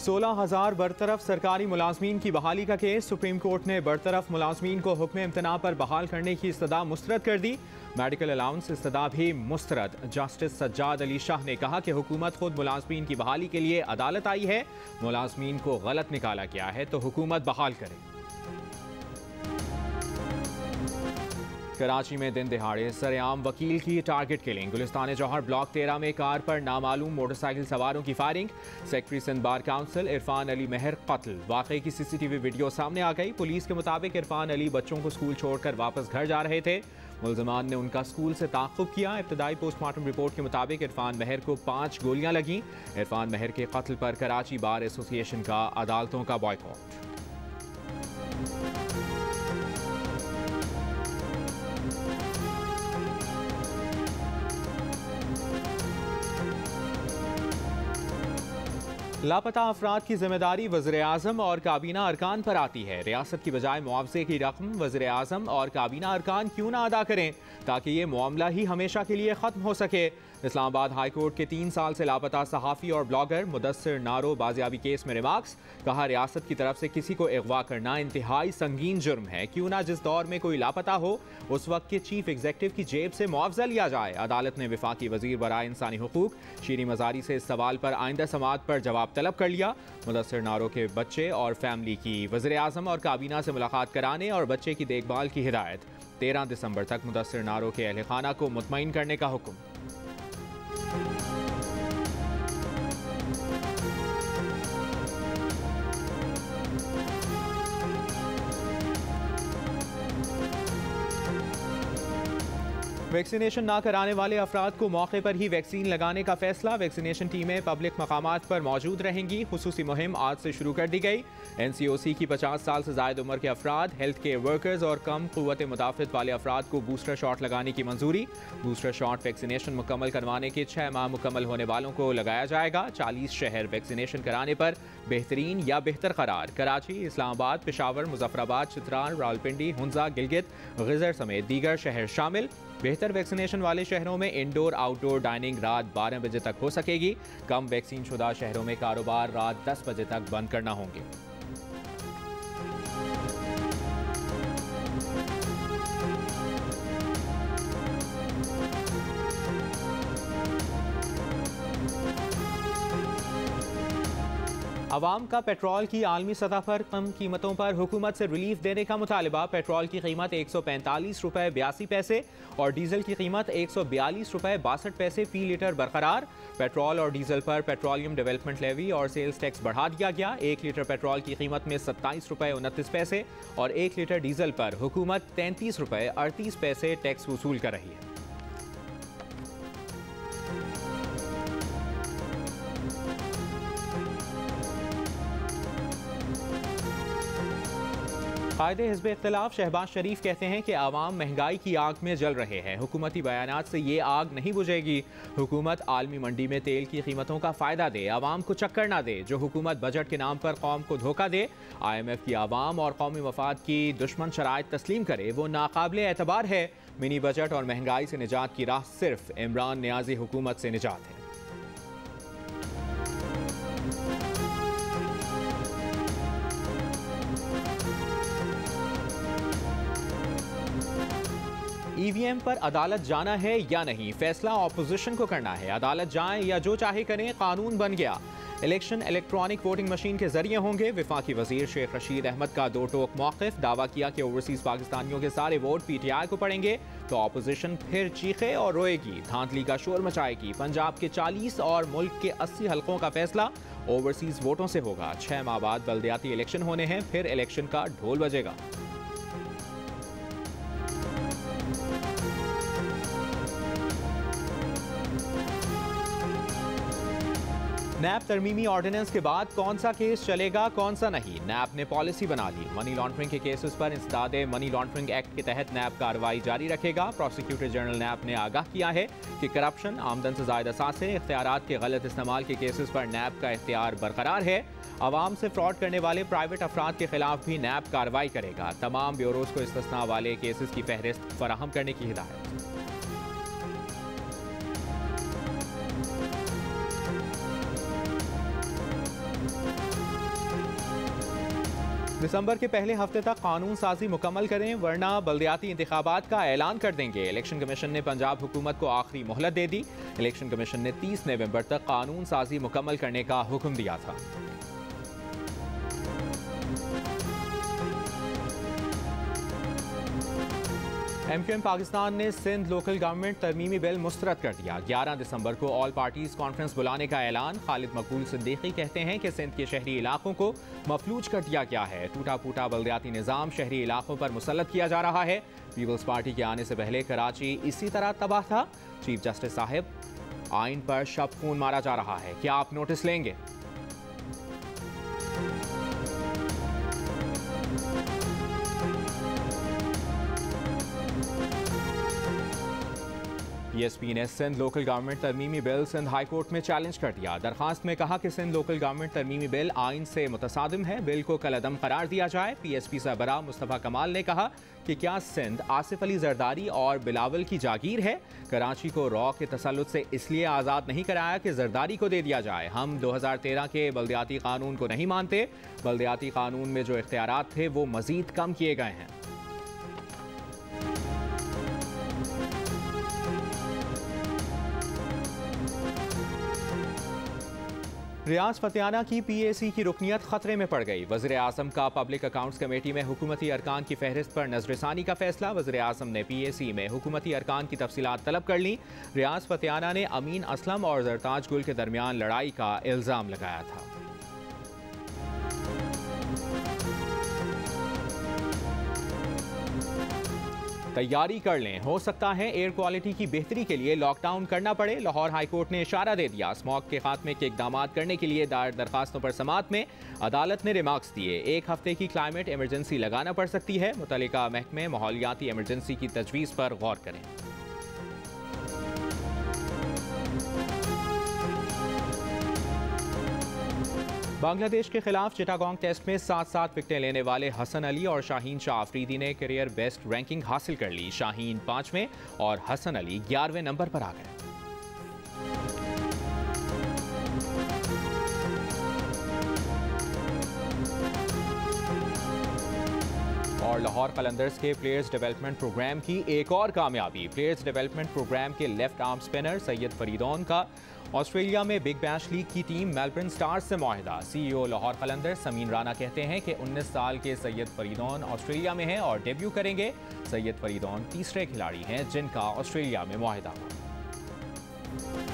16,000 बरतरफ सरकारी मुलाजमीन की बहाली का केस। सुप्रीम कोर्ट ने बरतरफ मुलाजमीन को हुक्म इम्तना पर बहाल करने की इस्तदा मुस्तरद कर दी। मेडिकल अलाउंस इस्तदा भी मुस्तरद। जस्टिस सज्जाद अली शाह ने कहा कि हुकूमत खुद मुलाजमीन की बहाली के लिए अदालत आई है। मुलाजमीन को गलत निकाला गया है तो हुकूमत बहाल करे। कराची में दिन दिहाड़े सरेआम वकील की target killing. Gulistan Jauhar block 13 में कार पर नामालूम मोटरसाइकिल सवारों की firing. Secretary Sindh bar council Irfan Ali Mehar कत्ल। वाकई की सीसीटीवी वीडियो सामने आ गई। पुलिस के मुताबिक इरफान अली बच्चों को स्कूल छोड़कर वापस घर जा रहे थे। मुल्ज़िमान ने उनका स्कूल से ताक़ुब किया। इब्तदाई पोस्टमार्टम रिपोर्ट के मुताबिक इरफान मेहर को 5 गोलियां लगीं। इरफान मेहर के कत्ल पर कराची बार एसोसिएशन का अदालतों का बॉयकॉट। लापता अफराद की जिम्मेदारी वज़ीर-ए-आज़म और काबीना अरकान पर आती है। रियासत की बजाय मुआवजे की रकम वज़ीर-ए-आज़म और काबीना अरकान क्यों ना अदा करें ताकि ये मामला ही हमेशा के लिए ख़त्म हो सके। इस्लामाबाद हाई कोर्ट के 3 साल से लापता सहाफ़ी और ब्लॉगर मुदस्सिर नारो बाजियाबी केस में रिमार्क्स। कहा रियासत की तरफ से किसी को अगवा करना इंतहाई संगीन जुर्म है। क्यों ना जिस दौर में कोई लापता हो उस वक्त के चीफ एग्जीक्यूटिव की जेब से मुआवजा लिया जाए। अदालत ने वफाकी वजीर बराए इंसानी हुकूक शीरी मजारी से इस सवाल पर आइंदा समाअत पर जवाब तलब कर लिया। मुदस्सिर नारो के बच्चे और फैमिली की वज़ीर-ए-आज़म और काबीना से मुलाकात कराने और बच्चे की देखभाल की हिदायत। 13 दिसंबर तक मुदस्सिर नारो के अहल खाना को मुतमईन करने का हुक्म। वैक्सीनेशन ना कराने वाले अफराद को मौके पर ही वैक्सीन लगाने का फैसला। वैक्सीनेशन टीमें पब्लिक मकामात पर मौजूद रहेंगी। खुसूसी मुहिम आज से शुरू कर दी गई। NCOC की 50 साल से ज़ायद उम्र के अफराद, हेल्थ केयर वर्कर्स और कम क़ुव्वत मुदाफ़त वाले अफराद को बूस्टर शॉट लगाने की मंजूरी। बूस्टर शॉट वैक्सीनेशन मुकम्मल करवाने के 6 माह मुकम्मल होने वालों को लगाया जाएगा। 40 शहर वैक्सीनेशन कराने पर बेहतरीन या बेहतर करार। कराची, इस्लामाबाद, पेशावर, मुजफ्फराबाद, चित्राल, रावलपिंडी, हुंजा, गिलगित, गिज़र समेत दीगर शहर शामिल। बेहतर वैक्सीनेशन वाले शहरों में इंडोर आउटडोर डाइनिंग रात 12 बजे तक हो सकेगी। कम वैक्सीन शुदा शहरों में कारोबार रात 10 बजे तक बंद करना होंगे। अवाम का पेट्रोल की आलमी सतह पर कम कीमतों पर हुकूमत से रिलीफ देने का मुतालबा। पेट्रोल की कीमत 145 रुपये 82 पैसे और डीजल की कीमत 142 रुपये 62 पैसे फी लीटर बरकरार। पेट्रोल और डीजल पर पेट्रोलियम डेवलपमेंट लेवी और सेल्स टैक्स बढ़ा दिया गया। 1 लीटर पेट्रोल की कीमत में 27 रुपये 29 पैसे और 1 लीटर डीजल पर हुकूमत 33 रुपये 38 पैसे टैक्स वसूल कर रही है। कायदे हिज़्ब इख्तिलाफ शहबाज शरीफ कहते हैं कि आवाम महंगाई की आग में जल रहे हैं। हुकूमती बयानात से ये आग नहीं बुझेगी। हुकूमत आलमी मंडी में तेल की कीमतों का फ़ायदा दे, आवाम को चक्कर ना दे। जो हुकूमत बजट के नाम पर कौम को धोखा दे, IMF की आवाम और कौमी मफाद की दुश्मन शराइत तस्लीम करे, वो नाकाबिले एतबार है। मिनी बजट और महंगाई से निजात की राह सिर्फ इमरान नियाज़ी हुकूमत से निजात है। EVM पर अदालत जाना है या नहीं, फैसला ऑपोजिशन को करना है। अदालत जाएं या जो चाहे करें, कानून बन गया। इलेक्शन इलेक्ट्रॉनिक वोटिंग मशीन के जरिए होंगे। वफाकी वजीर शेख रशीद अहमद का दो टोक मौक़िफ़। दावा किया कि ओवरसीज पाकिस्तानियों के सारे वोट PTI को पड़ेंगे तो ऑपोजिशन फिर चीखे और रोएगी, धांधली का शोर मचाएगी। पंजाब के 40 और मुल्क के 80 हलकों का फैसला ओवरसीज वोटों से होगा। 6 माह बाद बल्दियाती इलेक्शन होने हैं, फिर इलेक्शन का ढोल बजेगा। नैब तरमीमी ऑर्डिनेंस के बाद कौन सा केस चलेगा कौन सा नहीं, नैब ने पॉलिसी बना ली। मनी लॉन्ड्रिंग के केसेस पर इंसदाद मनी लॉन्ड्रिंग एक्ट के तहत नैब कार्रवाई जारी रखेगा। प्रोसिक्यूटर जनरल नैब ने आगाह किया है कि करप्शन, आमदन से ज़ायद असासे, इख्तियारात के गलत इस्तेमाल के केसेस पर नैब का इख्तियार बरकरार है। आवाम से फ्रॉड करने वाले प्राइवेट अफराद के खिलाफ भी नैब कार्रवाई करेगा। तमाम ब्यूरोज को इस्तिस्ना वाले केसेस की फहरिस्त फराहम करने की हिदायत। दिसंबर के पहले हफ्ते तक कानून साजी मुकम्मल करें वरना बल्दियाती इंतखाबात का ऐलान कर देंगे। इलेक्शन कमीशन ने पंजाब हुकूमत को आखिरी मोहलत दे दी। इलेक्शन कमीशन ने 30 नवंबर तक कानून साजी मुकम्मल करने का हुक्म दिया था। MQM पाकिस्तान ने सिंध लोकल गवर्नमेंट तरमीमी बिल मुस्तरद कर दिया। 11 दिसंबर को ऑल पार्टीज कॉन्फ्रेंस बुलाने का ऐलान। खालिद मकबूल सिद्दीकी कहते हैं कि सिंध के शहरी इलाकों को मफलूज कर दिया गया है। टूटा फूटा बल्दियाती निज़ाम शहरी इलाकों पर मुसल्लत किया जा रहा है। पीपल्स पार्टी के आने से पहले कराची इसी तरह तबाह था। चीफ जस्टिस साहिब, आइन पर शब खून मारा जा रहा है, क्या आप नोटिस लेंगे? PSP ने सिंध लोकल गवर्नमेंट तरमीमी बिल सिंध हाई कोर्ट में चैलेंज कर दिया। दरखास्त में कहा कि सिंध लोकल गवर्नमेंट तरमीमी बिल आइन से मुतसादिम है, बिल को कलअदम करार दिया जाए। PSP सरबराह मुस्तफ़ा कमाल ने कहा कि क्या सिंध आसिफ अली जरदारी और बिलावल की जागीर है? कराची को रॉ के तसल्लुत से इसलिए आज़ाद नहीं कराया कि जरदारी को दे दिया जाए। हम 2013 के बल्दियाती कानून को नहीं मानते। बल्दियाती कानून में जो इख्तियारात थे वो मजीद कम किए गए हैं। रियाज फतियाना की PAC की रुकनियत खतरे में पड़ गई। वज़ीर आज़म का पब्लिक अकाउंट्स कमेटी में हुकूमती अरकान की फहरिस्त पर नजरसानी का फैसला। वज़ीर आज़म ने PAC में हुकूमती अरकान की तफसीलात तलब कर ली। रियाज फतियाना ने अमीन असलम और जरताज गुल के दरमियान लड़ाई का इल्ज़ाम लगाया था। तैयारी कर लें, हो सकता है एयर क्वालिटी की बेहतरी के लिए लॉकडाउन करना पड़े। लाहौर हाई कोर्ट ने इशारा दे दिया। स्मॉग के खात्मे के इकदाम करने के लिए दायर दरखास्तों पर समाअत में अदालत ने रिमार्क्स दिए। 1 हफ्ते की क्लाइमेट इमरजेंसी लगाना पड़ सकती है। मुतल्लिका महकमे माहौलियाती इमरजेंसी की तजवीज़ पर गौर करें। बांग्लादेश के खिलाफ चिटागोंग टेस्ट में 7-7 विकेटें लेने वाले हसन अली और शाहीन शाह अफरीदी ने करियर बेस्ट रैंकिंग हासिल कर ली। शाहीन 5वें और हसन अली 11वें नंबर पर आ गए। और लाहौर कलंदर्स के प्लेयर्स डेवलपमेंट प्रोग्राम की एक और कामयाबी। प्लेयर्स डेवलपमेंट प्रोग्राम के लेफ्ट आर्म स्पिनर सैयद फरीदौन का ऑस्ट्रेलिया में बिग बैश लीग की टीम मेलबर्न स्टार्स से मुआहिदा। CEO लाहौर कलंदर्स समीन राना कहते हैं कि 19 साल के सैयद फरीदौन ऑस्ट्रेलिया में हैं और डेब्यू करेंगे। सैयद फरीदौन तीसरे खिलाड़ी हैं जिनका ऑस्ट्रेलिया में मुआहिदा हुआ।